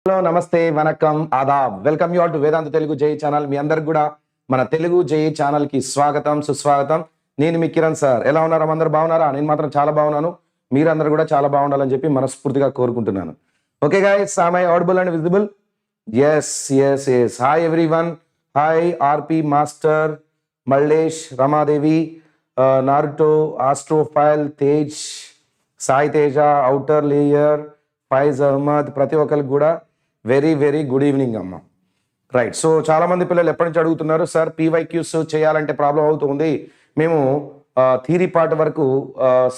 Hello నమస్తే వనకం Aadab welcome you all to వేదాంత తెలుగు జై channel. మీ అందరికి కూడా మన తెలుగు జై ఛానల్ కి స్వాగతం సుస్వాగతం. నేను మీ కిరణ్ సార్. ఎలా ఉన్నారు? అందరు బాగున్నారా? నేను మాత్రం చాలా బాగున్నాను. మీరందరూ కూడా చాలా బాగుండాలని చెప్పి మనస్ఫూర్తిగా కోరుకుంటున్నాను. Okay guys, am I audible and visible? Yes. Hi everyone. Hi RP Master, Mallesh, Ramadevi, Naruto, Astrophile, Tej, Sai Teja, Outer Layer, Faiz Ahmad, ప్రతి ఒక్కరికి కూడా వెరీ వెరీ గుడ్ ఈవినింగ్ అమ్మ. రైట్. సో చాలా మంది పిల్లలు ఎప్పటి నుంచి అడుగుతున్నారు, సార్ పీవైక్యూస్ చేయాలంటే ప్రాబ్లం అవుతుంది, మేము థియరీ పార్ట్ వరకు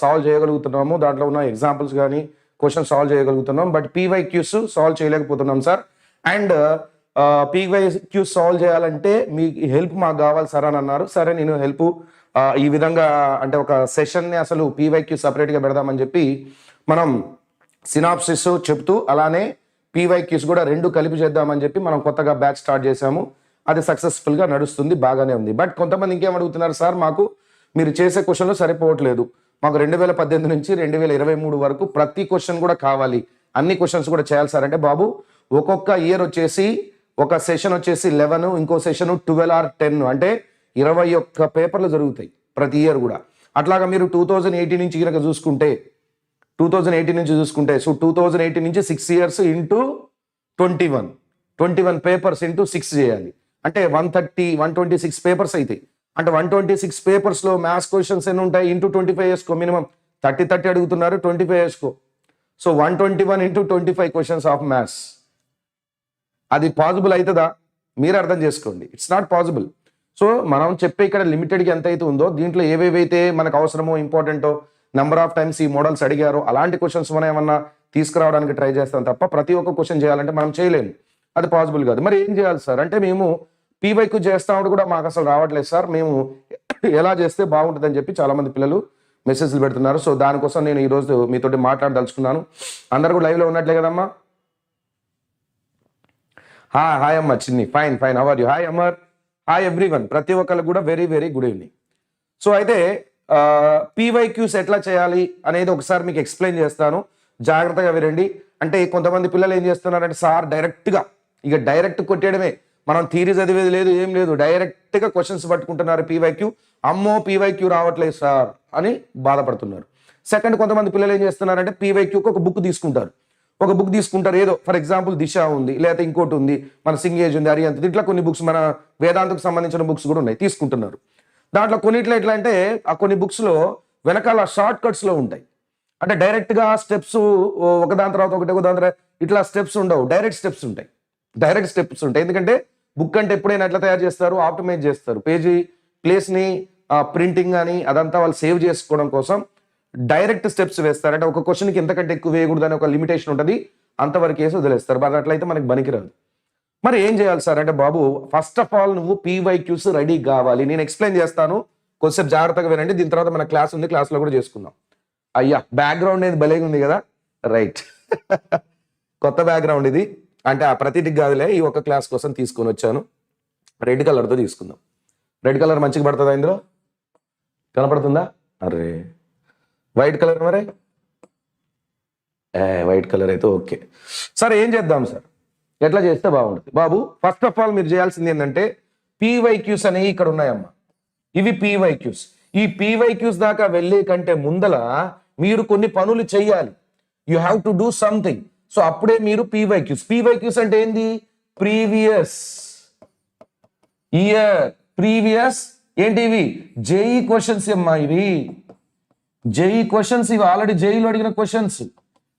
సాల్వ్ చేయగలుగుతున్నాము, దాంట్లో ఉన్న ఎగ్జాంపుల్స్ కానీ క్వశ్చన్ సాల్వ్ చేయగలుగుతున్నాం, బట్ పీవైక్యూస్ సాల్వ్ చేయలేకపోతున్నాం సార్. అండ్ పీవైక్యూస్ సాల్వ్ చేయాలంటే మీ హెల్ప్ మాకు కావాలి సార్ అని అన్నారు. సరే, నేను హెల్ప్ ఈ విధంగా అంటే ఒక సెషన్ని అసలు పీవైక్యూ సపరేట్గా పెడదామని చెప్పి మనం సినాప్సిస్ చెప్తూ అలానే పీవైక్యూస్ కూడా రెండు కలిపి చేద్దామని చెప్పి మనం కొత్తగా బ్యాచ్ స్టార్ట్ చేసాము. అది సక్సెస్ఫుల్గా నడుస్తుంది, బాగానే ఉంది. బట్ కొంతమంది ఇంకేం అడుగుతున్నారు, సార్ మాకు మీరు చేసే క్వశ్చన్లు సరిపోవట్లేదు, మాకు 2018 నుంచి 2023 వరకు ప్రతి క్వశ్చన్ కూడా కావాలి, అన్ని క్వశ్చన్స్ కూడా చేయాలి సార్ అంటే, బాబు ఒక్కొక్క ఇయర్ వచ్చేసి ఒక సెషన్ వచ్చేసి 11, ఇంకో సెషన్ 12 or 10 అంటే 21 పేపర్లు జరుగుతాయి ప్రతి ఇయర్ కూడా. అట్లాగా మీరు 2018 నుంచి కనుక చూసుకుంటే 2018 సో 2018 నుంచి 6 years ఇంటూ 21 పేపర్స్ ఇంటూ 6 చేయాలి అంటే 126 పేపర్స్ అవుతాయి. అంటే 126 పేపర్స్లో మ్యాథ్స్ క్వశ్చన్స్ ఎన్ని ఉంటాయి? ఇంటూ 25 వేసుకో, మినిమం 30 అడుగుతున్నారు, 25 వేసుకో. So 121 into 25 questions of maths. అది పాసిబుల్ అవుతుందా? మీరు అర్థం చేసుకోండి, ఇట్స్ నాట్ పాసిబుల్. సో మనం చెప్పే ఇక్కడ లిమిటెడ్గా ఎంత అయితే ఉందో దీంట్లో ఏవేవైతే మనకు అవసరమో ఇంపార్టెంటో నెంబర్ ఆఫ్ టైమ్స్ ఈ మోడల్స్ అడిగారు అలాంటి క్వశ్చన్స్ మనం ఏమన్నా తీసుకురావడానికి ట్రై చేస్తాం తప్ప ప్రతి ఒక్క క్వశ్చన్ చేయాలంటే మనం చేయలేము, అది పాసిబుల్ కాదు. మరి ఏం చేయాలి సార్ అంటే, మేము పీవైక్యూ చేస్తామని కూడా మాకు అసలు రావట్లేదు సార్, మేము ఎలా చేస్తే బాగుంటుందని చెప్పి చాలా మంది పిల్లలు మెసేజ్లు పెడుతున్నారు. సో దానికోసం నేను ఈరోజు మీతోటి మాట్లాడదలుచుకున్నాను. అందరు కూడా లైవ్లో ఉన్నట్లే కదమ్మా? హాయ్ అమ్మ చిన్ని, fine how are you? Hi Amar, hi everyone, ప్రతి ఒక్కరికి కూడా very very good evening. So అయితే పీవైక్యూస్ ఎట్లా చేయాలి అనేది ఒకసారి మీకు ఎక్స్ప్లెయిన్ చేస్తాను, జాగ్రత్తగా వినండి. అంటే కొంతమంది పిల్లలు ఏం చేస్తున్నారంటే, సార్ డైరెక్ట్ కొట్టేయడమే, మనం థియరీ చదివేది లేదు, ఏం లేదు, డైరెక్ట్గా క్వశ్చన్స్ పట్టుకుంటున్నారు పీవైక్యూ. అమ్మో పీవైక్యూ రావట్లేదు సార్ అని బాధపడుతున్నారు. సెకండ్, కొంతమంది పిల్లలు ఏం చేస్తున్నారంటే పీవైక్యూకి ఒక బుక్ తీసుకుంటారు, ఏదో ఫర్ ఎగ్జాంపుల్ దిశ ఉంది, లేకపోతే ఇంకోటి ఉంది, మన సింగేజ్ ఉంది, అరియంత్, ఇట్లా కొన్ని బుక్స్ మన వేదాంతకు సంబంధించిన బుక్స్ కూడా ఉన్నాయి, తీసుకుంటున్నారు. దాంట్లో కొన్నిట్లో ఎట్లా అంటే ఆ కొన్ని బుక్స్లో వెనకాల షార్ట్ కట్స్లో ఉంటాయి, అంటే డైరెక్ట్గా స్టెప్స్ ఒకదాని తర్వాత ఒకటి ఇట్లా స్టెప్స్ ఉండవు, డైరెక్ట్ స్టెప్స్ ఉంటాయి. ఎందుకంటే బుక్ అంటే ఎప్పుడైనా ఎట్లా తయారు చేస్తారు, ఆప్టిమైజ్ చేస్తారు, పేజీ ప్లేస్ని ప్రింటింగ్ అని అదంతా వాళ్ళు సేవ్ చేసుకోవడం కోసం డైరెక్ట్ స్టెప్స్ వేస్తారు. అంటే ఒక క్వశ్చన్కి ఎంతకంటే ఎక్కువ వేయకూడదు అని ఒక లిమిటేషన్ ఉంటుంది, అంతవరకు వేసి వదిలేస్తారు. మరి అట్లయితే మనకి పనికిరాదు. మరి ఏం చేయాలి సార్ అంటే, బాబు ఫస్ట్ ఆఫ్ ఆల్ నువ్వు పీవైక్యూస్ రెడీ కావాలి. నేను ఎక్స్ప్లెయిన్ చేస్తాను, కొంచెంసేపు జాగ్రత్తగా వినండి. దీని తర్వాత మన క్లాస్ ఉంది, క్లాస్లో కూడా చేసుకుందాం. అయ్యా బ్యాక్గ్రౌండ్ అనేది భలేగా ఉంది కదా, రైట్. కొత్త బ్యాక్గ్రౌండ్ ఇది, అంటే ఆ ప్రతిటికి కాదులే, ఈ ఒక్క క్లాస్ కోసం తీసుకొని వచ్చాను. రెడ్ కలర్తో తీసుకుందాం. రెడ్ కలర్ మంచిగా పడుతుందా? ఇందులో కనపడుతుందా? అరే వైట్ కలర్, మరే వైట్ కలర్ అయితే ఓకే. సార్ ఏం చేద్దాం సార్, ఎట్లా చేస్తే బాగుంటుంది? బాబు ఫస్ట్ ఆఫ్ ఆల్ మీరు చేయాల్సింది ఏంటంటే, పీవైక్యూస్ అనేవి ఇక్కడ ఉన్నాయమ్మా, ఇవి పీవైక్యూస్. ఈ పీవైక్యూస్ దాకా వెళ్ళే కంటే ముందల మీరు కొన్ని పనులు చేయాలి, you have to do something. So అప్పుడే మీరు పీవైక్యూస్ అంటే ఏంది? ప్రీవియస్ ఇయర్, ప్రీవియస్ ఏంటి ఇవి? జేఈ క్వశ్చన్స్ అమ్మా, ఇవి జేఈ క్వశ్చన్స్, ఇవి ఆల్రెడీ జేఈలో అడిగిన క్వశ్చన్స్.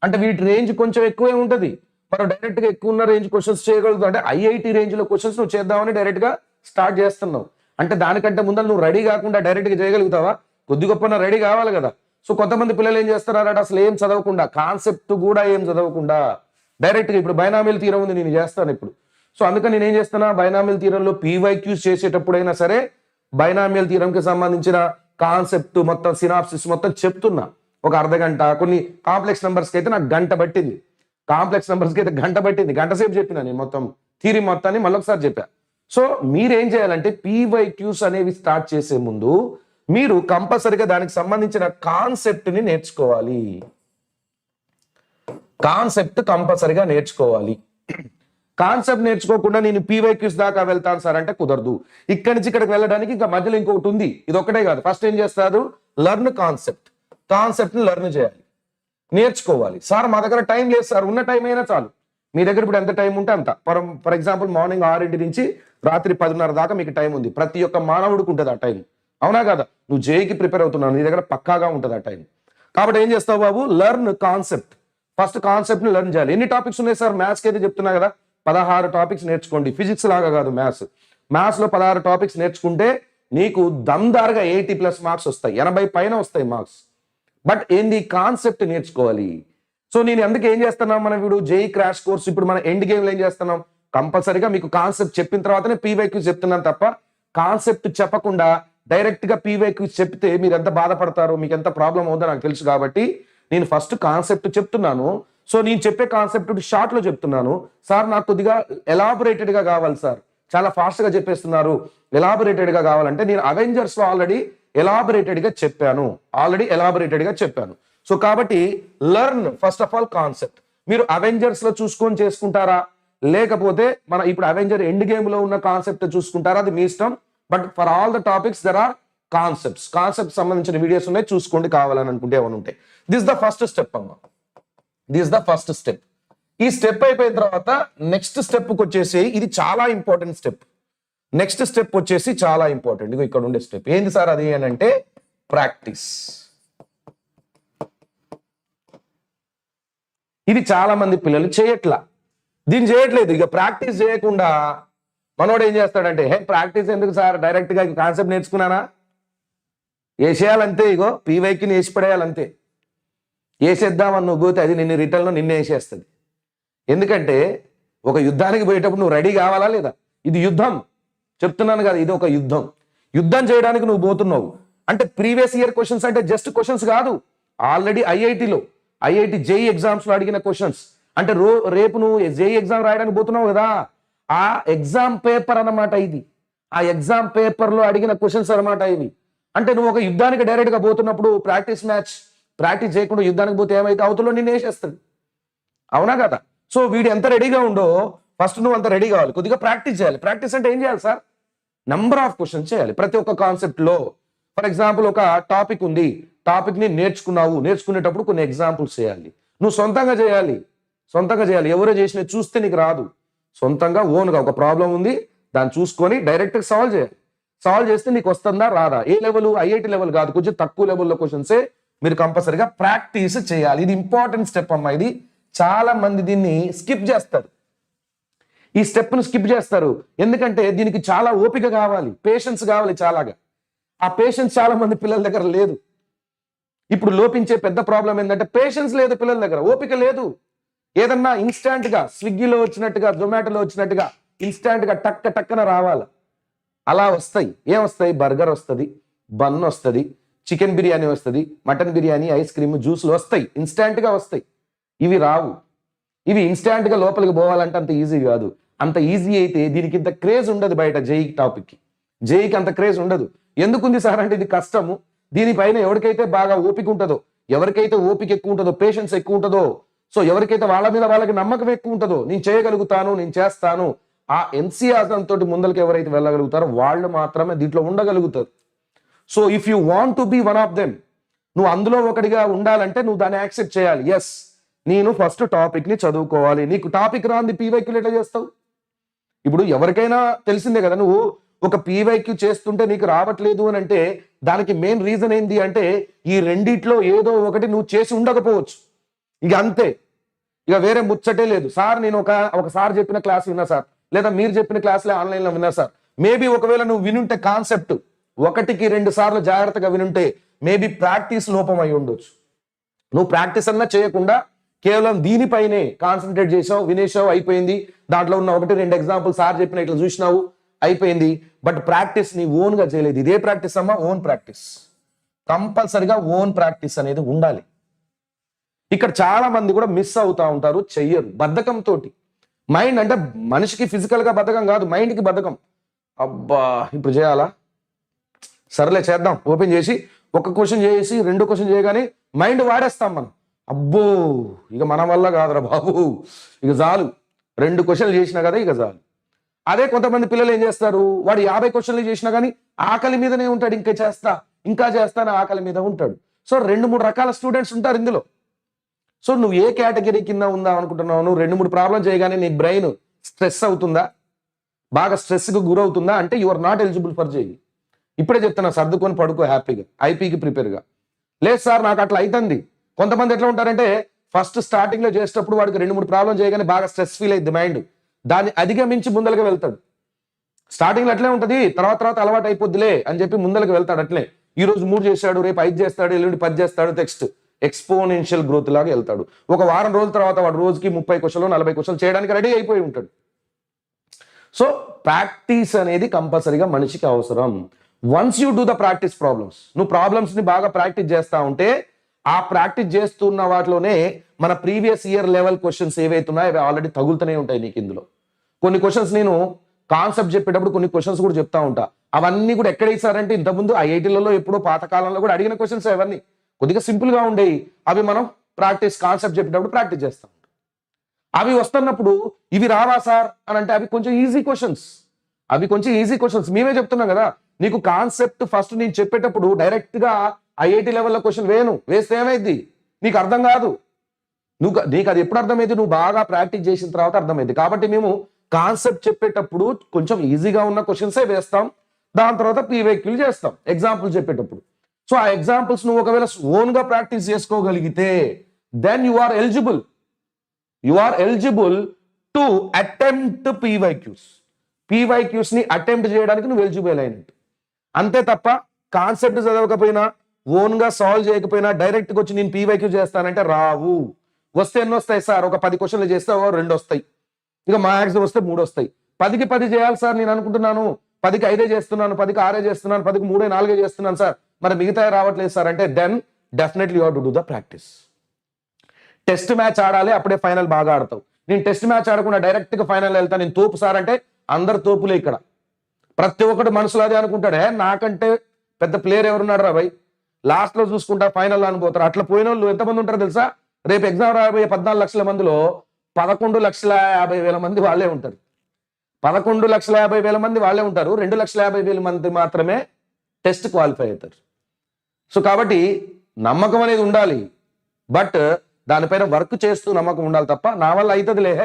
అంటే వీటి రేంజ్ కొంచెం ఎక్కువే ఉంటుంది, మనం డైరెక్ట్గా ఎక్కువ ఉన్న రేంజ్ క్వశ్చన్స్ చేయగలుగుతాం. అంటే ఐఐటి రేంజ్లో క్వశ్చన్స్ నువ్వు చేద్దామని డైరెక్ట్గా స్టార్ట్ చేస్తున్నావు. అంటే దానికంటే ముందర నువ్వు రెడీ కాకుండా డైరెక్ట్గా చేయగలుగుతావా? కొద్ది గొప్ప రెడీ కావాలి కదా. సో కొంతమంది పిల్లలు ఏం చేస్తున్నారంటే, అసలు ఏం చదవకుండా, కాన్సెప్ట్ కూడా ఏం చదవకుండా డైరెక్ట్గా, ఇప్పుడు బైనామియల్ థియరం ఉంది, నేను చేస్తాను ఇప్పుడు. సో అందుకని నేను ఏం చేస్తున్నా, బైనామియల్ థియరంలో పీవైక్యూస్ చేసేటప్పుడైనా సరే బైనామియల్ థియరంకి సంబంధించిన కాన్సెప్ట్ మొత్తం, సినాప్సిస్ మొత్తం చెప్తున్నా. ఒక అర్ధగంట, కొన్ని కాంప్లెక్స్ నెంబర్స్కి అయితే నాకు గంట పట్టింది, గంట సేపు చెప్పినా నేను మొత్తం థియరీ మొత్తాన్ని మళ్ళొకసారి చెప్పా. సో మీరేం చేయాలంటే, పీవైక్యూస్ అనేవి స్టార్ట్ చేసే ముందు మీరు కంపల్సరిగా దానికి సంబంధించిన కాన్సెప్ట్ని నేర్చుకోవాలి. కాన్సెప్ట్ కంపల్సరిగా నేర్చుకోవాలి. కాన్సెప్ట్ నేర్చుకోకుండా నేను పీవైక్యూస్ దాకా వెళ్తాను సార్ అంటే కుదరదు. ఇక్కడి నుంచి ఇక్కడికి వెళ్ళడానికి ఇంకా మధ్యలో ఇంకొకటి ఉంది. ఇది ఒకటే కాదు. ఫస్ట్ ఏం చేస్తారు? లెర్న్ కాన్సెప్ట్ని లెర్న్ చేయాలి, నేర్చుకోవాలి. సార్ మా దగ్గర టైం లేదు సార్. ఉన్న టైం అయినా చాలు. మీ దగ్గర ఇప్పుడు ఎంత టైం ఉంటే అంత. ఫర్ ఎగ్జాంపుల్ మార్నింగ్ 6 నుంచి రాత్రి 10:30 దాకా మీకు టైం ఉంది. ప్రతి ఒక్క మానవుడికి ఉంటుంది ఆ టైం. అవునా కదా? నువ్వు జేఈకి ప్రిపేర్ అవుతున్నావు, నీ దగ్గర పక్కాగా ఉంటుంది ఆ టైం. కాబట్టి ఏం చేస్తావు బాబు? Learn concept. ఫస్ట్ కాన్సెప్ట్ని లెర్న్ చేయాలి. ఎన్ని టాపిక్స్ ఉన్నాయి సార్? మ్యాథ్స్కి అయితే చెప్తున్నా కదా 16 టాపిక్స్ నేర్చుకోండి. ఫిజిక్స్ లాగా కాదు, మ్యాథ్స్లో 16 టాపిక్స్ నేర్చుకుంటే నీకు దమ్దారుగా 80+ మార్క్స్ వస్తాయి, 80 పైన వస్తాయి మార్క్స్. బట్ ఏంది? కాన్సెప్ట్ నేర్చుకోవాలి. సో నేను అందుకే ఏం చేస్తున్నాం, మనం ఇప్పుడు జేఈ క్రాష్ కోర్స్ ఇప్పుడు మన ఎండ్ గేమ్లో ఏం చేస్తున్నాం, కంపల్సరీగా మీకు కాన్సెప్ట్ చెప్పిన తర్వాతనే పీవైక్యూస్ చెప్తున్నాను తప్ప కాన్సెప్ట్ చెప్పకుండా డైరెక్ట్ గా పీవైక్యూస్ చెప్తే మీరు ఎంత బాధపడతారో, మీకు ఎంత ప్రాబ్లం అవుతుందో నాకు తెలుసు. కాబట్టి నేను ఫస్ట్ కాన్సెప్ట్ చెప్తున్నాను. సో నేను చెప్పే కాన్సెప్ట్ షార్ట్ లో చెప్తున్నాను. సార్ నాకు కొద్దిగా ఎలాబొరేటెడ్ గా కావాలి సార్, చాలా ఫాస్ట్ గా చెప్పేస్తున్నారు, ఎలాబొరేటెడ్ గా కావాలంటే నేను అవెంజర్స్ లో ఆల్రెడీ ఎలాబొరేటెడ్ గా చెప్పాను. సో కాబట్టి learn first of all concept. మీరు అవెంజర్స్ లో చూసుకొని చేసుకుంటారా, లేకపోతే మన ఇప్పుడు అవెంజర్ ఎండ్ గేమ్ లో ఉన్న కాన్సెప్ట్ చూసుకుంటారా, అది మీ ఇష్టం. But for all the topics there are concept సంబంధించిన వీడియోస్ ఉన్నాయి, చూసుకోండి కావాలని అనుకుంటే ఏమైనా ఉంటే. దిస్ ద ఫస్ట్ స్టెప్ అమ్మా. ఈ స్టెప్ అయిపోయిన తర్వాత నెక్స్ట్ స్టెప్కి వచ్చేసి ఇది చాలా ఇంపార్టెంట్ స్టెప్. నెక్స్ట్ స్టెప్ వచ్చేసి చాలా ఇంపార్టెంట్. ఇగో ఇక్కడ ఉండే స్టెప్ ఏంది సార్? అది ఏంటంటే ప్రాక్టీస్. ఇది చాలా మంది పిల్లలు దీన్ని చేయట్లేదు. ఇక ప్రాక్టీస్ చేయకుండా మనోడు ఏం చేస్తాడంటే, ప్రాక్టీస్ ఎందుకు సార్, డైరెక్ట్ గా కాన్సెప్ట్ నేర్చుకున్నానా, వేసేయాలంతే, ఇగో పీవైకి వేసి పడేయాలంతే, వేసేద్దామని నువ్వు పోతే అది నిన్ను రిటర్న్లో నిన్నే వేసేస్తుంది. ఎందుకంటే ఒక యుద్ధానికి పోయేటప్పుడు నువ్వు రెడీ కావాలా లేదా? ఇది యుద్ధం, చెప్తున్నాను కదా, ఇది ఒక యుద్ధం చేయడానికి నువ్వు పోతున్నావు. అంటే ప్రీవియస్ ఇయర్ క్వశ్చన్స్ అంటే జస్ట్ క్వశ్చన్స్ కాదు, ఆల్రెడీ ఐఐటి జేఈ ఎగ్జామ్స్ లో అడిగిన క్వశ్చన్స్. అంటే రేపు నువ్వు జేఈ ఎగ్జామ్ రాయడానికి పోతున్నావు కదా, ఆ ఎగ్జామ్ పేపర్ అన్నమాట ఇది. ఆ ఎగ్జామ్ పేపర్ లో అడిగిన క్వశ్చన్స్ అన్నమాట ఇవి. అంటే నువ్వు ఒక యుద్ధానికి డైరెక్ట్ గా పోతున్నప్పుడు ప్రాక్టీస్ చేయకుండా యుద్ధానికి పోతే ఏమైతే అవతలో నిన్ను వేసేస్తుంది. అవునా కదా? సో వీడు ఎంత రెడీగా ఉండో ఫస్ట్ నువ్వు అంత రెడీ కావాలి. కొద్దిగా ప్రాక్టీస్ చేయాలి. ప్రాక్టీస్ అంటే ఏం చేయాలి సార్? నంబర్ ఆఫ్ క్వశ్చన్స్ చేయాలి ప్రతి ఒక్క కాన్సెప్ట్ లో. ఫర్ ఎగ్జాంపుల్ ఒక టాపిక్ ఉంది, టాపిక్ ని నేర్చుకునేటప్పుడు కొన్ని ఎగ్జాంపుల్స్ చేయాలి. నువ్వు సొంతంగా చేయాలి. ఎవరో చేసినవి చూస్తే నీకు రాదు. సొంతంగా ఓన్గా ఒక ప్రాబ్లం ఉంది, దాన్ని చూసుకొని డైరెక్ట్ సాల్వ్ చేస్తే నీకు వస్తుందా రాదా? ఏ లెవెల్? ఐఐటి లెవెల్ కాదు, కొంచెం తక్కువ లెవెల్లో క్వశ్చన్సే మీరు కంపల్సరీగా ప్రాక్టీస్ చేయాలి. ఇది ఇంపార్టెంట్ స్టెప్ అమ్మా. ఇది చాలా మంది దీన్ని స్కిప్ చేస్తారు. ఈ స్టెప్ను స్కిప్ చేస్తారు ఎందుకంటే దీనికి చాలా ఓపిక కావాలి, పేషెన్స్ కావాలి చాలాగా. ఆ పేషెన్స్ చాలా మంది పిల్లల దగ్గర లేదు. ఇప్పుడు లోపించే పెద్ద ప్రాబ్లం ఏంటంటే పేషెన్స్ లేదు పిల్లల దగ్గర, ఓపిక లేదు. ఏదన్నా ఇన్స్టాంట్ గా స్విగ్గీలో వచ్చినట్టుగా, జొమాటోలో వచ్చినట్టుగా ఇన్స్టాంట్ గా టక్కన రావాలి. అలా వస్తాయి. ఏమొస్తాయి? బర్గర్ వస్తుంది, బన్ వస్తుంది, చికెన్ బిర్యానీ వస్తుంది, మటన్ బిర్యానీ, ఐస్ క్రీమ్, జ్యూస్లు వస్తాయి, ఇన్స్టాంట్ గా వస్తాయి. ఇవి రావు. ఇవి ఇన్స్టాంట్ గా లోపలికి పోవాలంటే అంత ఈజీ కాదు. అంత ఈజీ అయితే దీనికి ఇంత క్రేజ్ ఉండదు. బయట జేఈకి అంత క్రేజ్ ఉండదు. ఎందుకుంది సార్ అంటే ఇది కష్టము. దీనిపైన ఎవరికైతే బాగా ఓపిక ఉంటుందో, ఎవరికైతే ఓపిక ఎక్కువ ఉంటుందో, పేషెన్స్ ఎక్కువ ఉంటుందో, సో ఎవరికైతే వాళ్ళ మీద వాళ్ళకి నమ్మకం ఎక్కువ ఉంటుందో, నేను చేయగలుగుతాను, నేను చేస్తాను, ఆ ఎన్సిఆర్ఎం తోటి ముందరికి ఎవరైతే వెళ్ళగలుగుతారో వాళ్ళు మాత్రమే దీంట్లో ఉండగలుగుతారు. So if you want to be one of them, నువ్వు అందులో ఒకటిగా ఉండాలంటే నువ్వు దాన్ని యాక్సెప్ట్ చేయాలి. ఎస్, నేను ఫస్ట్ టాపిక్ ని చదువుకోవాలి. నీకు టాపిక్ రాంది పీవైక్యూ ఎట్లా చేస్తావు? ఇప్పుడు ఎవరికైనా తెలిసిందే కదా, నువ్వు ఒక పీవైక్యూ చేస్తుంటే నీకు రావట్లేదు అని అంటే దానికి మెయిన్ రీజన్ ఏంది అంటే ఈ రెండిట్లో ఏదో ఒకటి నువ్వు చేసి ఉండకపోవచ్చు. ఇక అంతే, ఇక వేరే ముచ్చటే లేదు. సార్ నేను ఒకసారి చెప్పిన క్లాస్ విన్నా సార్, లేదా మీరు చెప్పిన క్లాస్లే ఆన్లైన్లో విన్నా సార్. మేబీ ఒకవేళ నువ్వు వినుంటే కాన్సెప్ట్ 1-2 సార్లు జాగ్రత్తగా వినుంటే మేబీ ప్రాక్టీస్ లోపం అయి ఉండొచ్చు. నువ్వు ప్రాక్టీస్ అన్నా చేయకుండా కేవలం దీనిపైనే కాన్సన్ట్రేట్ చేసావు, వినేసావు, అయిపోయింది. దాంట్లో ఉన్న 1-2 ఎగ్జాంపుల్ సార్ చెప్పిన ఇట్లా చూసినావు, అయిపోయింది. బట్ ప్రాక్టీస్ నీ ఓన్ గా చేయలేదు. ఇదే ప్రాక్టీస్ అమ్మా, ఓన్ ప్రాక్టీస్. కంపల్సరిగా ఓన్ ప్రాక్టీస్ అనేది ఉండాలి. ఇక్కడ చాలా మంది కూడా మిస్ అవుతా ఉంటారు, చెయ్యరు బద్ధకంతో. మైండ్ అంటే మనిషికి ఫిజికల్ గా బద్ధకం కాదు, మైండ్కి బద్ధకం. అబ్బా ఇప్పుడు చేయాలా, సరేలే చేద్దాం, ఓపెన్ చేసి 1 క్వశ్చన్ చేసి 2 క్వశ్చన్ చేయగానే మైండ్ వాడేస్తాం మనం. అబ్బో ఇక మన వల్ల కాదురా బాబు, ఇక చాలు, 2 క్వశ్చన్లు చేసినా కదా ఇక చాలు. అదే కొంతమంది పిల్లలు ఏం చేస్తారు, వాడు 50 క్వశ్చన్లు చేసినా కానీ ఆకలి మీదనే ఉంటాడు, ఇంకా చేస్తా అని ఆకలి మీద ఉంటాడు. సో 2-3 రకాల స్టూడెంట్స్ ఉంటారు ఇందులో. సో నువ్వు ఏ కేటగిరీ కింద ఉందా అనుకుంటున్నావు? నువ్వు 2-3 ప్రాబ్లం చేయగానే నీ బ్రెయిన్ స్ట్రెస్ అవుతుందా, బాగా స్ట్రెస్కి గురవుతుందా అంటే you are not eligible for JEE. ఇప్పుడే చెప్తున్నా, సర్దుకొని పడుకో హ్యాపీగా, ఐపీకి ప్రిపేర్గా. లేదు సార్ నాకు అట్లా అవుతుంది. కొంతమంది ఎట్లా ఉంటారంటే ఫస్ట్ స్టార్టింగ్ లో చేసేటప్పుడు వాడికి 2-3 ప్రాబ్లం చేయగానే బాగా స్ట్రెస్ ఫీల్ అయ్యింది మైండ్, దాన్ని అధిగమించి ముందలకి వెళ్తాడు. స్టార్టింగ్ లో అట్లే ఉంటుంది, తర్వాత అలవాటు అయిపోద్దిలే అని చెప్పి ముందలకి వెళ్తాడు. అట్లే ఈ రోజు 3 చేశాడు, రేపు 5 చేస్తాడు, ఎల్లుండి 10 చేస్తాడు, నెక్స్ట్ ఎక్స్పోనెన్షియల్ గ్రోత్ లాగా వెళ్తాడు. ఒక వారం రోజుల తర్వాత వాడు రోజుకి 30 క్వశ్చన్లు 40 క్వశ్చన్లు చేయడానికి రెడీ అయిపోయి ఉంటాడు. సో ప్రాక్టీస్ అనేది కంపల్సరీగా మనిషికి అవసరం. Once you do the practice problems, నువ్వు ప్రాబ్లమ్స్ ని బాగా ప్రాక్టీస్ చేస్తా ఉంటే ఆ ప్రాక్టీస్ చేస్తున్న వాటిలోనే మన ప్రీవియస్ ఇయర్ లెవెల్ క్వశ్చన్స్ ఏవైతున్నాయో అవి ఆల్రెడీ తగులుతూనే ఉంటాయి నీకు. ఇందులో కొన్ని క్వశ్చన్స్ నేను కాన్సెప్ట్ చెప్పేటప్పుడు కొన్ని క్వశ్చన్స్ కూడా చెప్తా ఉంటా. అవన్నీ కూడా ఎక్కడ ఇస్తారంటే ఇంతకుముందు ఐఐటీలలో ఎప్పుడో పాతకాలంలో కూడా అడిగిన క్వశ్చన్స్ అవన్నీ కొద్దిగా సింపుల్ గా ఉండేవి. అవి మనం కాన్సెప్ట్ చెప్పేటప్పుడు ప్రాక్టీస్ చేస్తాం. అవి వస్తున్నప్పుడు ఇవి రావా సార్ అని అంటే అవి కొంచెం ఈజీ క్వశ్చన్స్ మేమే చెప్తున్నాం కదా. నీకు కాన్సెప్ట్ ఫస్ట్ నేను చెప్పేటప్పుడు డైరెక్ట్ గా ఐఐటి లెవెల్లో క్వశ్చన్ వేస్తే ఏమైంది, నీకు అర్థం కాదు. నీకు అది ఎప్పుడు అర్థమైంది, నువ్వు బాగా ప్రాక్టీస్ చేసిన తర్వాత అర్థమైంది. కాబట్టి మేము కాన్సెప్ట్ చెప్పేటప్పుడు కొంచెం ఈజీగా ఉన్న క్వశ్చన్సే వేస్తాం, దాని తర్వాత పీవైక్యూలు చేస్తాం ఎగ్జాంపుల్ చెప్పేటప్పుడు. సో ఆ ఎగ్జాంపుల్స్ నువ్వు ఒకవేళ ఓన్ గా ప్రాక్టీస్ చేసుకోగలిగితే then you are eligible to attempt PYQs ని అటెంప్ట్ చేయడానికి నువ్వు ఎలిజిబుల్ అయినట్టు. అంతే తప్ప కాన్సెప్ట్ చదవకపోయినా ఓన్ గా సాల్వ్ చేయకపోయినా డైరెక్ట్ గా వచ్చి నేను పీవైక్యూ చేస్తానంటే రావు. వస్తే ఎన్ని వస్తాయి సార్, ఒక 10 క్వశ్చన్లు చేస్తే 2 వస్తాయి, ఇక మ్యాక్సిమం వస్తే 3 వస్తాయి. 10కి 10 చేయాలి సార్ నేను అనుకుంటున్నాను, 10కి 5 చేస్తున్నాను, 10కి 6 చేస్తున్నాను, 10కి 3 4 చేస్తున్నాను సార్, మరి మిగతా రావట్లేదు సార్ అంటే then definitely you have to do the practice. Test match ఆడాలి, అప్పుడే ఫైనల్ బాగా ఆడతావు. నేను టెస్ట్ మ్యాచ్ ఆడకుండా డైరెక్ట్ గా ఫైనల్ వెళ్తాను, నేను తోపు సార్ అంటే అందరు తోపులే. ఇక్కడ ప్రతి ఒక్కటి మనసులో అదే అనుకుంటాడే, నాకంటే పెద్ద ప్లేయర్ ఎవరున్నాడు రా భయ్, లాస్ట్ లో చూసుకుంటా ఫైనల్ అనుకోతారు. అట్లా పోయిన వాళ్ళు ఎంతమంది ఉంటారో తెలుసా? రేపు ఎగ్జామ్ రాబోయే 14 లక్షల మందిలో 11,50,000 మంది వాళ్ళే ఉంటారు. 11,50,000 మంది వాళ్ళే ఉంటారు. 2,50,000 మంది మాత్రమే టెస్ట్ క్వాలిఫై అవుతారు. సో కాబట్టి నమ్మకం అనేది ఉండాలి, బట్ దానిపైన వర్క్ చేస్తూ నమ్మకం ఉండాలి తప్ప నా వల్ల అవుతుందిలే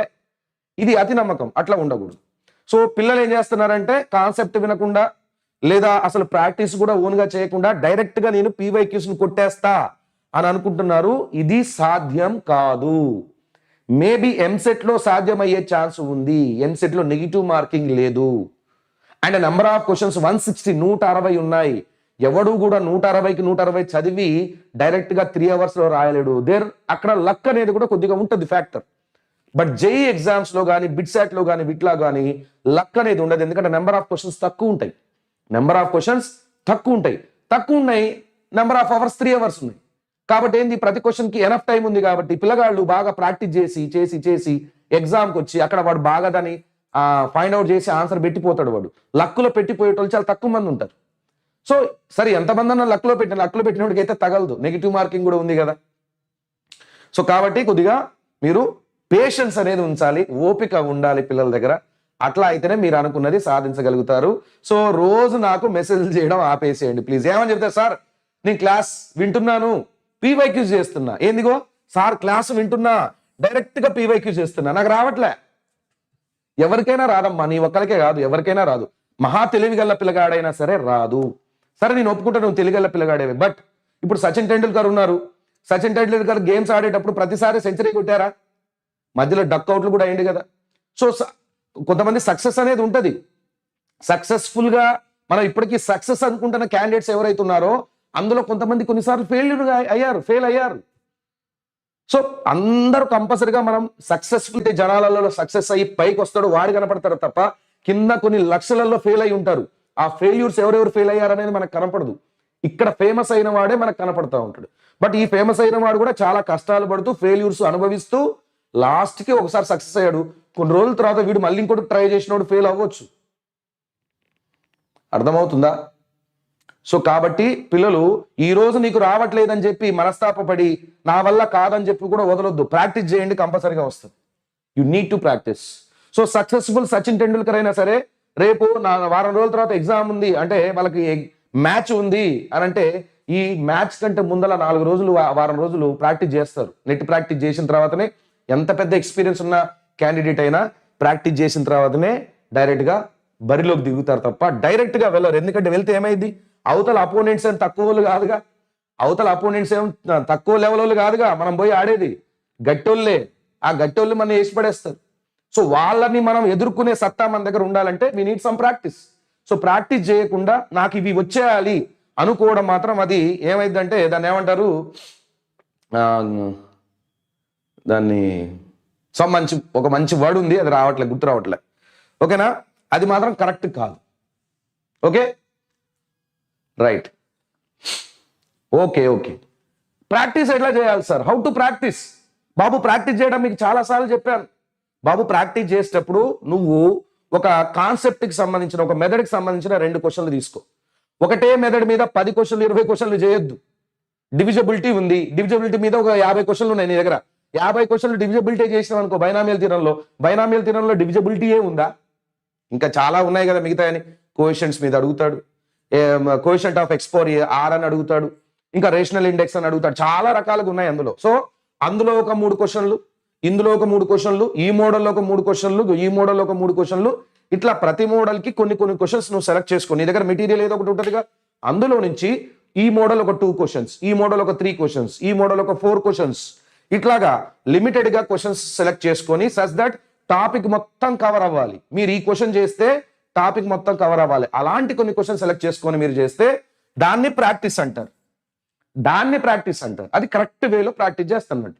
ఇది అతి నమ్మకం అట్లా ఉండకూడదు. సో పిల్లలు ఏం చేస్తున్నారంటే కాన్సెప్ట్ వినకుండా లేదా అసలు ప్రాక్టీస్ కూడా ఓన్గా చేయకుండా డైరెక్ట్ గా నేను పీవైక్యూస్ ని కొట్టేస్తా అని అనుకుంటున్నారు. ఇది సాధ్యం కాదు. మేబీ ఎంసెట్ లో సాధ్యమయ్యే ఛాన్స్ ఉంది. ఎంసెట్ లో నెగిటివ్ మార్కింగ్ లేదు. అండ్ నెంబర్ ఆఫ్ క్వశ్చన్స్ 160 160 ఉన్నాయి. ఎవడు కూడా 160కి 160 చదివి డైరెక్ట్ గా 3 hours లో రాయలేడు. అక్కడ లక్ అనేది కూడా కొద్దిగా ఉంటుంది ఫ్యాక్టర్. బట్ జేఈ ఎగ్జామ్స్ లో కానీ బిట్సాట్ లో కానీ విట్లా కానీ లక్ అనేది ఉండదు. ఎందుకంటే నెంబర్ ఆఫ్ క్వశ్చన్స్ తక్కువ ఉంటాయి. తక్కువ ఉన్నాయి. నెంబర్ ఆఫ్ అవర్స్ 3 hours ఉన్నాయి. కాబట్టి ఏంది, ప్రతి క్వశ్చన్ కి ఎనఫ్ టైం ఉంది. కాబట్టి పిల్లగాళ్ళు బాగా ప్రాక్టీస్ చేసి ఎగ్జామ్కి వచ్చి అక్కడ వాడు బాగా దాన్ని ఫైండ్ అవుట్ చేసి ఆన్సర్ పెట్టిపోతాడు. వాడు లక్కులో పెట్టిపోయేటోళ్ళు చాలా తక్కువ మంది ఉంటారు. సో సరే ఎంతమంది అన్న లక్లో పెట్టినోడికి అయితే తగలదు, నెగిటివ్ మార్కింగ్ కూడా ఉంది కదా. సో కాబట్టి కొద్దిగా మీరు పేషెన్స్ అనేది ఉంచాలి, ఓపిక ఉండాలి పిల్లల దగ్గర. అట్లా అయితేనే మీరు అనుకున్నది సాధించగలుగుతారు. సో రోజు నాకు మెసేజ్ చేయడం ఆపేసేయండి ప్లీజ్. ఏమని చెప్తారు సార్, నేను క్లాస్ వింటున్నాను, పీవైక్యూస్ చేస్తున్నా. ఏందిగో సార్ క్లాస్ వింటున్నా, డైరెక్ట్ గా పీవైక్యూస్ చేస్తున్నా, నాకు రావట్లే. ఎవరికైనా రాదమ్మా, నీ ఒక్కరికే కాదు, ఎవరికైనా రాదు. మహా తెలివిగల్ల పిల్లగాడైనా సరే రాదు. సరే నేను ఒప్పుకుంటా నువ్వు తెలివిగల్ల పిల్లగాడేవి, బట్ ఇప్పుడు సచిన్ టెండూల్కర్ ఉన్నారు. సచిన్ టెండూల్కర్ గేమ్స్ ఆడేటప్పుడు ప్రతిసారి సెంచరీ కొట్టారా? మధ్యలో డక్అవుట్లు కూడా అయింది కదా. సో కొంతమంది సక్సెస్ అనేది ఉంటుంది. సక్సెస్ఫుల్ గా మనం ఇప్పటికీ సక్సెస్ అనుకుంటున్న క్యాండిడేట్స్ ఎవరైతే ఉన్నారో అందులో కొంతమంది కొన్నిసార్లు ఫెయిల్ అయ్యారు. సో అందరూ కంపల్సరిగా మనం సక్సెస్ఫుల్ జనాలలో సక్సెస్ అయ్యి పైకి వస్తాడు వాడు కనపడతారు తప్ప కింద కొన్ని లక్షలలో ఫెయిల్ అయి ఉంటారు. ఆ ఫెయిల్యూర్స్ ఎవరెవరు ఫెయిల్ అయ్యారనేది మనకు కనపడదు. ఇక్కడ ఫేమస్ అయిన వాడే మనకు కనపడతా ఉంటాడు. బట్ ఈ ఫేమస్ అయిన వాడు కూడా చాలా కష్టాలు పడుతూ ఫెయిల్యూర్స్ అనుభవిస్తూ లాస్ట్ కి ఒకసారి సక్సెస్ అయ్యాడు. కొన్ని రోజుల తర్వాత వీడు మళ్ళీ ఇంకోటి ట్రై చేసినోడు ఫెయిల్ అవ్వచ్చు. అర్థమవుతుందా? సో కాబట్టి పిల్లలు ఈ రోజు నీకు రావట్లేదని చెప్పి మనస్తాపపడి నా వల్ల కాదని చెప్పి కూడా వదలొద్దు. ప్రాక్టీస్ చేయండి, కంపల్సరీగా వస్తుంది. You need to practice. So successful Sachin Tendulkar అయినా సరే రేపు వారం రోజుల తర్వాత ఎగ్జామ్ ఉంది అంటే వాళ్ళకి మ్యాచ్ ఉంది అని అంటే ఈ మ్యాచ్ కంటే ముందల 4 రోజులు వారం రోజులు ప్రాక్టీస్ చేస్తారు. నెట్ ప్రాక్టీస్ చేసిన తర్వాతనే ఎంత పెద్ద ఎక్స్పీరియన్స్ ఉన్న క్యాండిడేట్ అయినా ప్రాక్టీస్ చేసిన తర్వాతనే డైరెక్ట్ గా బరిలోకి దిగుతారు తప్ప డైరెక్ట్ గా వెళ్ళరు. ఎందుకంటే వెళ్తే ఏమైంది, అవతల అపోనెంట్స్ ఏం తక్కువ వాళ్ళు కాదుగా, అవతల అపోనెంట్స్ ఏం తక్కువ లెవెల్ వాళ్ళు కాదుగా, మనం పోయి ఆడేది గట్టోళ్ళే. ఆ గట్టోళ్ళు మనం వేసి పడేస్తారు. సో వాళ్ళని మనం ఎదుర్కొనే సత్తా మన దగ్గర ఉండాలంటే we need some practice. So practice చేయకుండా నాకు ఇవి వచ్చేయాలి అనుకోవడం మాత్రం అది ఏమైందంటే దాన్ని ఏమంటారు, దాన్ని ఒక మంచి వర్డ్ ఉంది, అది రావట్లే, గుర్తు రావట్లే. ఓకేనా, అది మాత్రం కరెక్ట్ కాదు. Okay right. ఓకే ప్రాక్టీస్ ఎట్లా చేయాలి sir? How to practice? Babu practice చేయడం మీకు చాలాసార్లు చెప్పాను. బాబు ప్రాక్టీస్ చేసేటప్పుడు నువ్వు ఒక కాన్సెప్ట్కి సంబంధించిన ఒక మెథడ్కి సంబంధించిన 2 క్వశ్చన్లు తీసుకో. ఒకటే మెథడ్ మీద 10 క్వశ్చన్లు 20 క్వశ్చన్లు చేయొద్దు. డివిజబిలిటీ ఉంది, డివిజబిలిటీ మీద ఒక 50 క్వశ్చన్లు ఉన్నాయి నీ దగ్గర. 50 క్వశ్చన్లు డివిజబిలిటీ చేసినావు అనుకో బైనామియల్ థియరంలో డివిజబిలిటీయే ఉందా? ఇంకా చాలా ఉన్నాయి కదా మిగతా అని. కోఎఫిషియంట్స్ మీద అడుగుతాడు, coefficient of X power R అని అడుగుతాడు, ఇంకా రేషనల్ ఇండెక్స్ అని అడుగుతాడు. చాలా రకాలుగా ఉన్నాయి అందులో. సో అందులో ఒక 3 క్వశ్చన్లు, ఇందులో ఒక 3 క్వశ్చన్లు, ఈ మోడల్లో ఒక 3 క్వశ్చన్లు, ఈ మోడల్లో ఒక 3 క్వశ్చన్లు, ఇట్లా ప్రతి మోడల్ కి కొన్ని క్వశ్చన్స్ నువ్వు సెలెక్ట్ చేసుకో. నీ దగ్గర మెటీరియల్ ఏదో ఒకటి ఉంటుందిగా, అందులో నుంచి ఈ మోడల్ ఒక 2 క్వశ్చన్స్, ఈ మోడల్ ఒక 3 క్వశ్చన్స్, ఈ మోడల్ ఒక 4 క్వశ్చన్స్, ఇట్లాగా లిమిటెడ్ గా క్వశ్చన్స్ సెలెక్ట్ చేసుకొని సచ్ దట్ టాపిక్ మొత్తం కవర్ అవ్వాలి. మీరు ఈ క్వశ్చన్ చేస్తే టాపిక్ మొత్తం కవర్ అవ్వాలి. అలాంటి కొన్ని క్వశ్చన్ సెలెక్ట్ చేసుకొని మీరు చేస్తే దాన్ని ప్రాక్టీస్ అంటారు. అది కరెక్ట్ వేలో ప్రాక్టీస్ చేస్తున్నట్టు.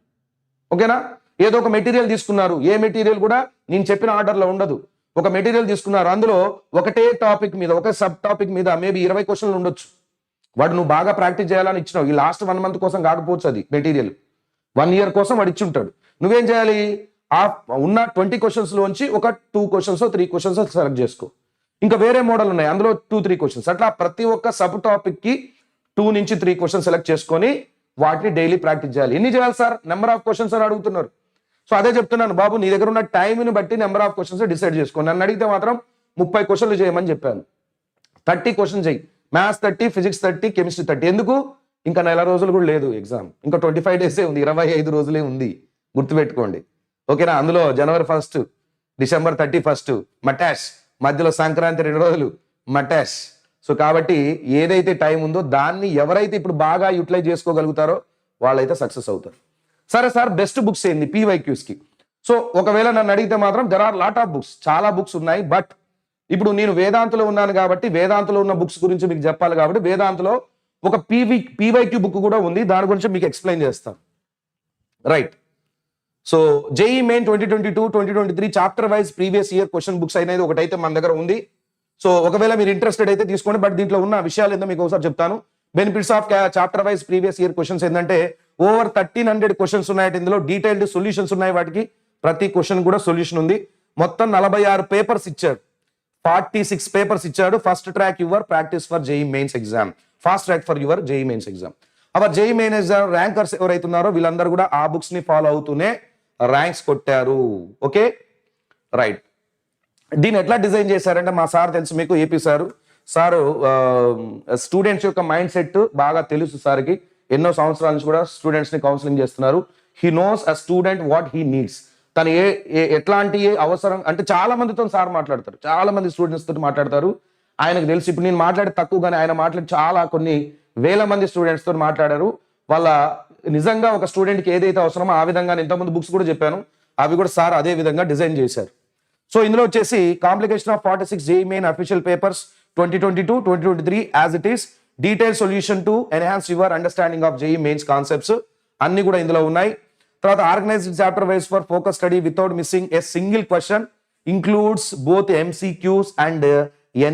ఓకేనా, ఏదో ఒక మెటీరియల్ తీసుకున్నారు, ఏ మెటీరియల్ కూడా నేను చెప్పిన ఆర్డర్లో ఉండదు. ఒక మెటీరియల్ తీసుకున్నారు, అందులో ఒకటే టాపిక్ మీద, ఒక సబ్ టాపిక్ మీద మేబీ 20 క్వశ్చన్లు ఉండొచ్చు. వాడు నువ్వు బాగా ప్రాక్టీస్ చేయాలని ఇచ్చినావు. ఈ లాస్ట్ 1 month కోసం కాకపోవచ్చు, అది మెటీరియల్ 1 year కోసం వాడు ఇచ్చి ఉంటాడు. నువ్వేం చేయాలి, ఆ ఉన్న 20 క్వశ్చన్స్ లోంచి ఒక 2 క్వశ్చన్స్ 3 క్వశ్చన్స్ సెలెక్ట్ చేసుకో. ఇంకా వేరే మోడల్ ఉన్నాయి, అందులో 2-3 క్వశ్చన్స్. అట్లా ప్రతి ఒక్క సబ్ టాపిక్ కి 2 నుంచి 3 క్వశ్చన్స్ సెలెక్ట్ చేసుకొని వాటిని డైలీ ప్రాక్టీస్ చేయాలి. ఎన్ని చేయాలి సార్? నెంబర్ ఆఫ్ క్వశ్చన్స్ అని అడుగుతున్నారు. సో అదే చెప్తున్నాను బాబు, నీ దగ్గర ఉన్న టైంని బట్టి నెంబర్ ఆఫ్ క్వశ్చన్స్ డిసైడ్ చేసుకో. నన్ను అడిగితే మాత్రం 30 క్వశ్చన్లు చేయమని చెప్పాను. 30 క్వశ్చన్స్ చేయి. Maths 30, physics 30, chemistry 30. ఎందుకు? ఇంకా 4 రోజులు కూడా లేదు ఎగ్జామ్, ఇంకా 25 డేసే ఉంది, 25 రోజులే ఉంది, గుర్తుపెట్టుకోండి. ఓకేనా, అందులో January 1st, December 31st మటాష్, మధ్యలో సంక్రాంతి 2 రోజులు మటాష్. సో కాబట్టి ఏదైతే టైం ఉందో దాన్ని ఎవరైతే ఇప్పుడు బాగా యూటిలైజ్ చేసుకోగలుగుతారో వాళ్ళైతే సక్సెస్ అవుతారు. సరే సార్, బెస్ట్ బుక్స్ ఏంది PYQs కి? సో ఒకవేళ నన్ను అడిగితే మాత్రం there are lot of books, చాలా బుక్స్ ఉన్నాయి. బట్ ఇప్పుడు నేను వేదాంతలో ఉన్నాను కాబట్టి వేదాంతలో ఉన్న బుక్స్ గురించి మీకు చెప్పాలి కాబట్టి వేదాంతలో ఒక PYQ బుక్ కూడా ఉంది, దాని గురించి మీకు ఎక్స్ప్లెయిన్ చేస్తాను. Right. So JEE Main 2022-2023 chapter wise previous year question books అనేది ఒకటైతే మన దగ్గర ఉంది. సో ఒకవేళ మీరు ఇంట్రెస్టెడ్ అయితే తీసుకోండి. బట్ దీంట్లో ఉన్న విషయాలు ఏంటో మీకు ఒకసారి చెప్తాను. Benefits of chapter wise previous year questions ఏంటంటే ఓవర్ 1300 క్వశ్చన్స్ ఉన్నాయి. ఇందులో డీటెయిల్డ్ సొల్యూషన్స్ ఉన్నాయి, వాటికి ప్రతి క్వశ్చన్ కూడా సొల్యూషన్ ఉంది. మొత్తం 46 పేపర్స్ ఇచ్చాడు, 46 పేపర్స్ ఇచ్చాడు. Fast track your practice for JEE Mains exam, fast track for your JEE Mains exam. Our JEE Mains exam rankers ఎవరైతే ఉన్నారో వీళ్ళందరూ కూడా ఆ బుక్స్ ని ఫాలో అవుతూనే ర్యాంక్స్ కొట్టారు. Okay right. దీన్ని ఎట్లా డిజైన్ చేశారంటే మా సార్ తెలుసు మీకు, ఏపీ సారు స్టూడెంట్స్ యొక్క మైండ్ సెట్ బాగా తెలుసు సార్కి. ఎన్నో సంవత్సరాల నుంచి కూడా స్టూడెంట్స్ ని కౌన్సిలింగ్ చేస్తున్నారు. He knows a student what he needs. తను ఎట్లాంటి అవసరం అంటే చాలా మందితో సార్ మాట్లాడతారు, చాలా మంది స్టూడెంట్స్ తోటి మాట్లాడతారు. ఆయనకు తెలుసు. ఇప్పుడు నేను మాట్లాడే తక్కువ, కానీ ఆయన మాట్లాడి చాలా కొన్ని వేల మంది స్టూడెంట్స్ తో మాట్లాడారు. వాళ్ళ నిజంగా ఒక స్టూడెంట్కి ఏదైతే అవసరమో ఆ విధంగా ఇంతకుముందు బుక్స్ కూడా చెప్పాను, అవి కూడా సార్ అదే విధంగా డిజైన్ చేశారు. సో ఇందులో వచ్చేసి complication of 46 JEE Main official papers 2022-2023 as it is, detail solution to enhance your understanding of JEE Mains concepts అన్ని కూడా ఇందులో ఉన్నాయి. తర్వాత organised chapter wise for focus study without missing a single question, includes both MCQs and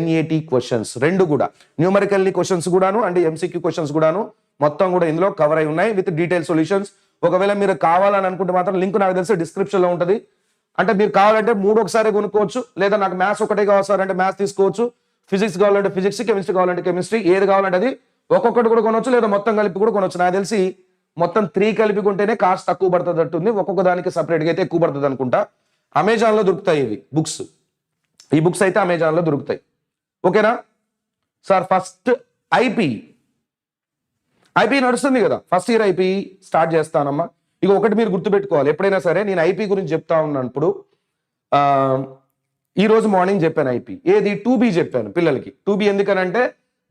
NAT questions. రెండు కూడా numerically questions కూడాను and MCQ questions కూడాను మొత్తం కూడా ఇందులో కవర్ అయి ఉన్నాయి విత్ డీటెయిల్ సొల్యూషన్స్. ఒకవేళ మీరు కావాలని అనుకుంటే మాత్రం లింక్ నాకు తెలిసి డిస్క్రిప్షన్ లో ఉంటుంది. అంటే మీరు కావాలంటే 3 ఒకసారి కొనుక్కోవచ్చు, లేదా నాకు మ్యాథ్స్ ఒకటే కావాలి అంటే మ్యాథ్స్ తీసుకోవచ్చు, ఫిజిక్స్ కావాలంటే ఫిజిక్స్, కెమిస్ట్రీ కావాలంటే కెమిస్ట్రీ, ఏది కావాలంటే అది ఒక్కొక్కటి కూడా కొనవచ్చు, లేదా మొత్తం కలిపి కూడా కొనవచ్చు. నాకు తెలిసి మొత్తం 3 కలిపి కొంటేనే కాస్ట్ తక్కువ పడుతుంది అంటుంది, ఒక్కొక్క దానికి సపరేట్గా అయితే ఎక్కువ పడుతుంది అనుకుంటా. అమెజాన్లో దొరుకుతాయి ఇవి బుక్స్. ఈ బుక్స్ అయితే అమెజాన్లో దొరుకుతాయి. ఓకేనా సార్? ఫస్ట్ ఐపీ నడుస్తుంది కదా, ఫస్ట్ ఇయర్ ఐపీ స్టార్ట్ చేస్తానమ్మా. ఇక ఒకటి మీరు గుర్తుపెట్టుకోవాలి, ఎప్పుడైనా సరే నేను ఐపీ గురించి చెప్తా ఉన్నప్పుడు ఈ రోజు మార్నింగ్ చెప్పాను ఐపీ ఏది 2B చెప్పాను పిల్లలకి. 2B ఎందుకనంటే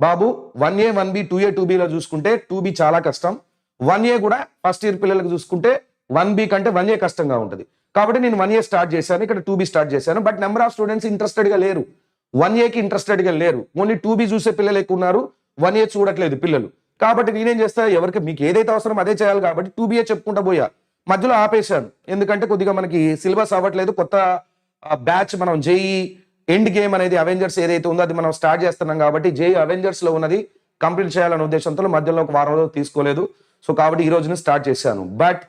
బాబు 1A 1B 2A 2Bలో చూసుకుంటే 2B చాలా కష్టం, 1A కూడా ఫస్ట్ ఇయర్ పిల్లలకు చూసుకుంటే 1B కంటే 1A కష్టంగా ఉంటుంది. కాబట్టి నేను 1A స్టార్ట్ చేశాను, ఇక్కడ 2B స్టార్ట్ చేశాను. బట్ నెంబర్ ఆఫ్ స్టూడెంట్స్ ఇంట్రెస్టెడ్గా లేరు, 1Aకి ఇంట్రెస్టెడ్గా లేరు. ఓన్లీ 2B చూసే పిల్లలు ఎక్కువ ఉన్నారు, 1A చూడట్లేదు పిల్లలు. కాబట్టి నేనేం చేస్తా, ఎవరికి మీకు ఏదైతే అవసరం అదే చేయాలి కాబట్టి 2BA చెప్పుకుంటా పోయా, మధ్యలో ఆపేశాను. ఎందుకంటే కొద్దిగా మనకి సిలబస్ అవ్వట్లేదు, కొత్త బ్యాచ్ మనం జేఈ ఎండ్ గేమ్ అనేది అవెంజర్స్ ఏదైతే ఉందో అది మనం స్టార్ట్ చేస్తున్నాం కాబట్టి జేఈ అవెంజర్స్ లో ఉన్నది కంప్లీట్ చేయాలనే ఉద్దేశంతో మధ్యలో ఒక వారం రోజులు తీసుకోలేదు. సో కాబట్టి ఈ రోజున స్టార్ట్ చేశాను. బట్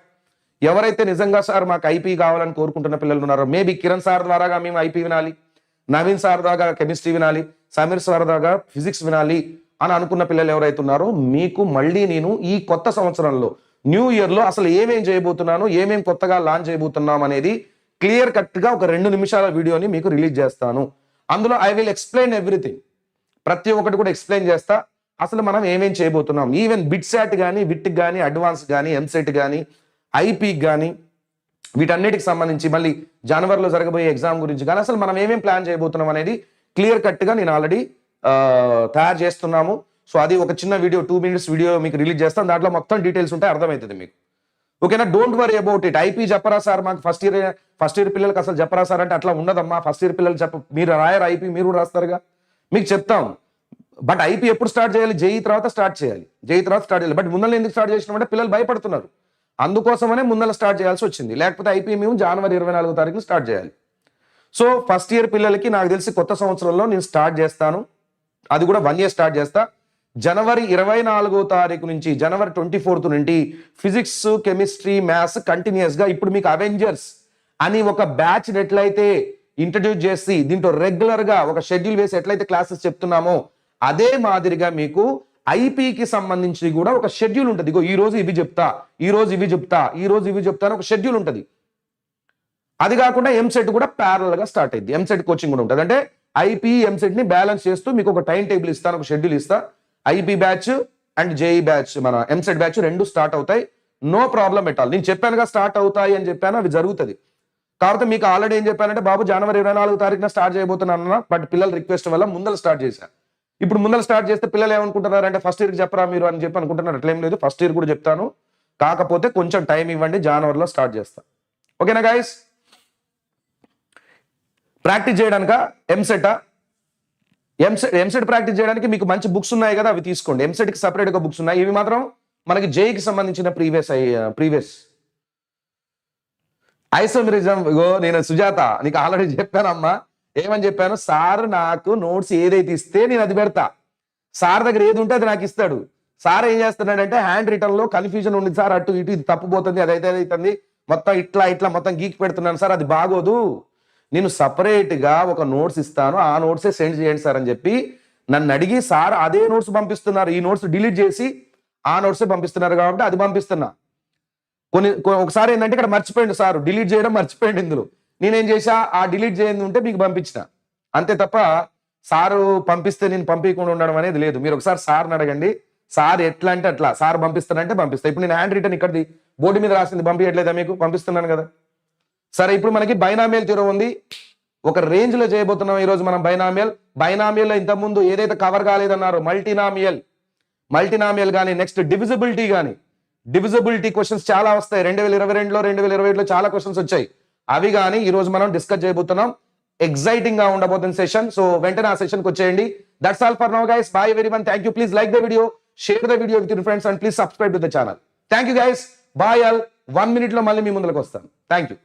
ఎవరైతే నిజంగా సార్ మాకు ఐపీ కావాలని కోరుకుంటున్న పిల్లలు ఉన్నారో, మేబీ కిరణ్ సార్ ద్వారాగా మేము ఐపీ వినాలి, నవీన్ సార్ ద్వారా కెమిస్ట్రీ వినాలి, సమీర్ సార్ ద్వారా ఫిజిక్స్ వినాలి అని అనుకున్న పిల్లలు ఎవరైతే ఉన్నారో, మీకు మళ్ళీ నేను ఈ కొత్త సంవత్సరంలో న్యూ ఇయర్ లో అసలు ఏమేం చేయబోతున్నాను, ఏమేం కొత్తగా లాంచ్ చేయబోతున్నాం అనేది క్లియర్ కట్ గా ఒక 2 నిమిషాల వీడియోని మీకు రిలీజ్ చేస్తాను. అందులో ఐ విల్ ఎక్స్ప్లెయిన్ ఎవ్రీథింగ్, ప్రతి ఒక్కటి కూడా ఎక్స్ప్లెయిన్ చేస్తా. అసలు మనం ఏమేం చేయబోతున్నాం, ఈవెన్ బిట్సాట్ కానీ, విట్ కానీ, అడ్వాన్స్ కానీ, ఎంసెట్ కానీ, ఐపీకి కానీ, వీటన్నిటికి సంబంధించి మళ్ళీ జనవరిలో జరగబోయే ఎగ్జామ్ గురించి కానీ అసలు మనం ఏమేం ప్లాన్ చేయబోతున్నాం అనేది క్లియర్ కట్ గా నేను ఆల్రెడీ తయారు చేస్తున్నాము. సో అది ఒక చిన్న వీడియో 2 minutes వీడియో మీకు రిలీజ్ చేస్తాను, దాంట్లో మొత్తం డీటెయిల్స్ ఉంటాయి, అర్థమవుతుంది మీకు. ఓకేనా? Don't worry about it. IP చెప్పరా సార్ మాకు ఫస్ట్ ఇయర్ పిల్లలకి అసలు చెప్పరా సార్ అంటే అట్లా ఉండదమ్మా. ఫస్ట్ ఇయర్ పిల్లలు మీరు రాయరు ఐపీ, మీరు కూడా రాస్తారుగా, మీకు చెప్తాం. బట్ ఐపీ ఎప్పుడు స్టార్ట్ చేయాలి? జేఈ తర్వాత స్టార్ట్ చేయాలి, జేఈ తర్వాత స్టార్ట్ చేయాలి. బట్ ముందర ఎందుకు స్టార్ట్ చేసినామంటే పిల్లలు భయపడుతున్నారు, అందుకోసమనే ముందర స్టార్ట్ చేయాల్సి వచ్చింది. లేకపోతే ఐపీ మేము జనవరి 24వ తారీఖున స్టార్ట్ చేయాలి. సో ఫస్ట్ ఇయర్ పిల్లలకి నాకు తెలిసి కొత్త సంవత్సరంలో నేను స్టార్ట్ చేస్తాను, అది కూడా 1 year స్టార్ట్ చేస్తా. జనవరి 24వ తారీఖు నుంచి జనవరి 24th నుండి ఫిజిక్స్, కెమిస్ట్రీ, మ్యాథ్స్ కంటిన్యూస్ గా ఇప్పుడు మీకు అవెంజర్స్ అని ఒక బ్యాచ్ ఎట్లయితే ఇంట్రడ్యూస్ చేసి దీంట్లో రెగ్యులర్ గా ఒక షెడ్యూల్ వేసి ఎట్లయితే క్లాసెస్ చెప్తున్నామో అదే మాదిరిగా మీకు ఐపీకి సంబంధించి కూడా ఒక షెడ్యూల్ ఉంటుంది. ఇగో ఈ రోజు ఇవి చెప్తా, ఈ రోజు ఇవి చెప్తా, ఈ రోజు ఇవి చెప్తా అని ఒక షెడ్యూల్ ఉంటుంది. అది కాకుండా ఎంసెట్ కూడా ప్యారల్ గా స్టార్ట్ అయింది, ఎంసెట్ కోచింగ్ కూడా ఉంటుంది. అంటే ఐపీ ఎంసెట్ ని బ్యాలెన్స్ చేస్తూ మీకు ఒక టైం టేబుల్ ఇస్తాను, ఒక షెడ్యూల్ ఇస్తా. IP batch and JEE batch, మన ఎంసెట్ బ్యాచ్ 2 స్టార్ట్ అవుతాయి, నో ప్రాబ్లం ఎట్ ఆల్. నేను చెప్పానుగా స్టార్ట్ అవుతాయి అని చెప్పాను, అవి జరుగుతుంది. కాబట్టి మీకు ఆల్రెడీ ఏం చెప్పానంటే బాబు జనవరి 24వ తారీఖున స్టార్ట్ చేయబోతున్నాను, బట్ పిల్లల రిక్వెస్ట్ వల్ల ముందర స్టార్ట్ చేశాను. ఇప్పుడు ముందర స్టార్ట్ చేస్తే పిల్లలు ఏమనుకుంటున్నారు అంటే ఫస్ట్ ఇయర్కి చెప్పరా మీరు అని చెప్పి అనుకుంటున్నారు. అట్లేం లేదు, ఫస్ట్ ఇయర్ కూడా చెప్తాను, కాకపోతే కొంచెం టైం ఇవ్వండి, జనవరిలో స్టార్ట్ చేస్తా. ఓకేనా గైస్? ప్రాక్టీస్ చేయడానిక ఎంసెట్ ప్రాక్టీస్ చేయడానికి మీకు మంచి బుక్స్ ఉన్నాయి కదా, అవి తీసుకోండి. ఎంసెట్కి సపరేట్గా బుక్స్ ఉన్నాయి, ఇవి మాత్రం మనకి జేఈకి సంబంధించిన ప్రీవియస్ ఐసోమెరిజం. ఇగో నేను సుజాత నీకు ఆల్రెడీ చెప్పానమ్మా, ఏమని చెప్పాను, సార్ నాకు నోట్స్ ఏదైతే ఇస్తే నేను అది పెడతా, సార్ దగ్గర ఏది ఉంటే అది నాకు ఇస్తాడు. సార్ ఏం చేస్తున్నాడంటే హ్యాండ్ రిటర్న్ లో కన్ఫ్యూజన్ ఉంది సార్, అటు ఇటు ఇది తప్పుపోతుంది, అదైతే అవుతుంది, మొత్తం ఇట్లా మొత్తం గీకి పెడుతున్నాను సార్, అది బాగోదు, నేను సపరేట్ గా ఒక నోట్స్ ఇస్తాను, ఆ నోట్సే సెండ్ చేయండి సార్ అని చెప్పి నన్ను అడిగి సార్ అదే నోట్స్ పంపిస్తున్నారు, ఈ నోట్స్ డిలీట్ చేసి ఆ నోట్సే పంపిస్తున్నారు కాబట్టి అది పంపిస్తున్నా. ఒకసారి ఏంటంటే ఇక్కడ మర్చిపోయింది సార్, డిలీట్ చేయడం మర్చిపోయింది. ఇందులో నేనేం చేసా, ఆ డిలీట్ చేయండి ఉంటే మీకు పంపించిన అంతే తప్ప సారు పంపిస్తే నేను పంపించకుండా ఉండడం అనేది లేదు. మీరు ఒకసారి సార్ని అడగండి, సార్ ఎట్లా అంటే అట్లా, సార్ పంపిస్తానంటే పంపిస్తా. ఇప్పుడు నేను హ్యాండ్ రిటర్న్ ఇక్కడిది బోర్డు మీద రాసింది పంపించట్లేదా మీకు? పంపిస్తున్నాను కదా. సరే, ఇప్పుడు మనకి బైనామియల్ థియరం ఉంది, ఒక రేంజ్ లో చేయబోతున్నాం ఈరోజు మనం బైనామియల్ లో ఇంతకుముందు ఏదైతే కవర్ కాలేదన్నారో మల్టీనామియల్ కానీ, నెక్స్ట్ డివిజిబిలిటీ క్వశ్చన్స్ చాలా వస్తాయి. 2022లో 2021లో చాలా క్వశ్చన్స్ వచ్చాయి, అవి కానీ ఈ రోజు మనం డిస్కస్ చేయబోతున్నాం. ఎక్సైటింగ్ గా ఉండబోతున్న సెషన్, సో వెంటనే ఆ సెషన్ కి వచ్చేయండి. That's all for now guys, by everyone, thank you. Please like the video, share the video with your friends and please subscribe to the channel. Thank you guys, by all. 1 minute లో మళ్ళీ మీ ముందుకు వస్తాను. Thank you.